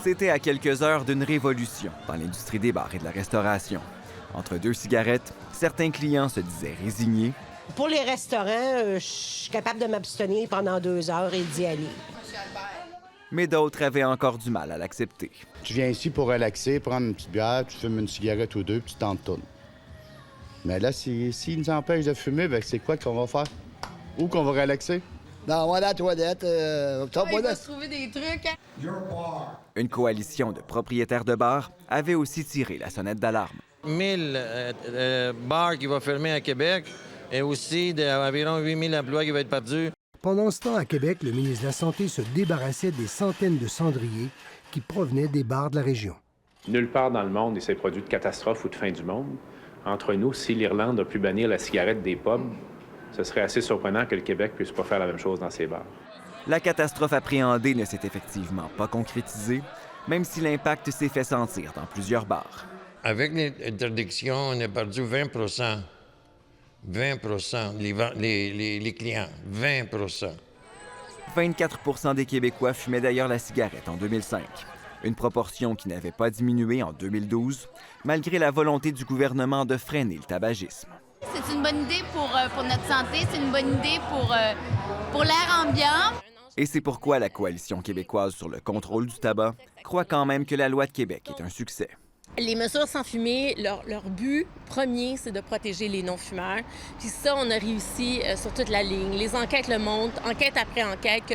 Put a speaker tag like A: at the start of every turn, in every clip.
A: C'était à quelques heures d'une révolution dans l'industrie des bars et de la restauration. Entre deux cigarettes, certains clients se disaient résignés.
B: Pour les restaurants, je suis capable de m'abstenir pendant 2 heures et d'y aller.
A: Mais d'autres avaient encore du mal à l'accepter.
C: Tu viens ici pour relaxer, prendre une petite bière, tu fumes une cigarette ou deux, puis tu t'en retournes. Mais là, s'ils nous empêchent de fumer, ben c'est quoi qu'on va faire? Où qu'on va relaxer?
D: Non, on va à la toilette.
E: Il va se trouver des trucs.
A: Une coalition de propriétaires de bars avait aussi tiré la sonnette d'alarme.
F: 1000 bars qui vont fermer à Québec et aussi environ 8000 emplois qui vont être perdus.
G: Pendant ce temps, à Québec, le ministre de la Santé se débarrassait des centaines de cendriers qui provenaient des bars de la région.
H: Nulle part dans le monde, il s'est produit de catastrophe ou de fin du monde. Entre nous, si l'Irlande a pu bannir la cigarette des pubs, ce serait assez surprenant que le Québec puisse pas faire la même chose dans ses bars.
A: La catastrophe appréhendée ne s'est effectivement pas concrétisée, même si l'impact s'est fait sentir dans plusieurs bars.
F: Avec l'interdiction, on a perdu 20 les clients, 20
A: 24 des Québécois fumaient d'ailleurs la cigarette en 2005. Une proportion qui n'avait pas diminué en 2012, malgré la volonté du gouvernement de freiner le tabagisme.
E: C'est une bonne idée pour notre santé, c'est une bonne idée pour l'air ambiant.
A: Et c'est pourquoi la Coalition québécoise sur le contrôle du tabac croit quand même que la loi de Québec est un succès.
I: Les mesures sans fumer, leur but premier, c'est de protéger les non-fumeurs. Puis ça, on a réussi sur toute la ligne. Les enquêtes le montrent, enquête après enquête, que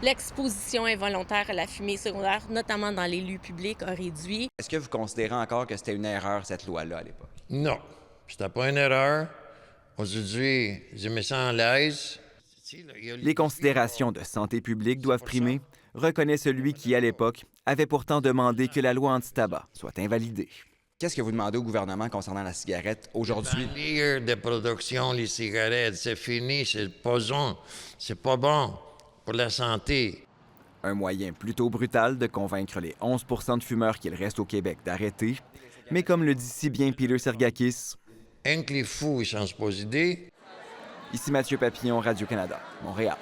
I: l'exposition involontaire à la fumée secondaire, notamment dans les lieux publics, a réduit.
J: Est-ce que vous considérez encore que c'était une erreur, cette loi-là, à l'époque?
F: Non, c'était pas une erreur. Aujourd'hui, je me sens à l'aise.
A: Les considérations de santé publique doivent primer, reconnaît celui qui, à l'époque, avait pourtant demandé que la loi anti-tabac soit invalidée.
J: Qu'est-ce que vous demandez au gouvernement concernant la cigarette aujourd'hui?
F: Bannir de production les cigarettes, c'est fini, c'est poison, c'est pas bon pour la santé.
A: Un moyen plutôt brutal de convaincre les 11 % de fumeurs qu'il reste au Québec d'arrêter. Mais comme le dit si bien Peter Sergakis...
F: Un que les fous, ils changent pas d'idée.
A: Ici Mathieu Papillon, Radio-Canada, Montréal.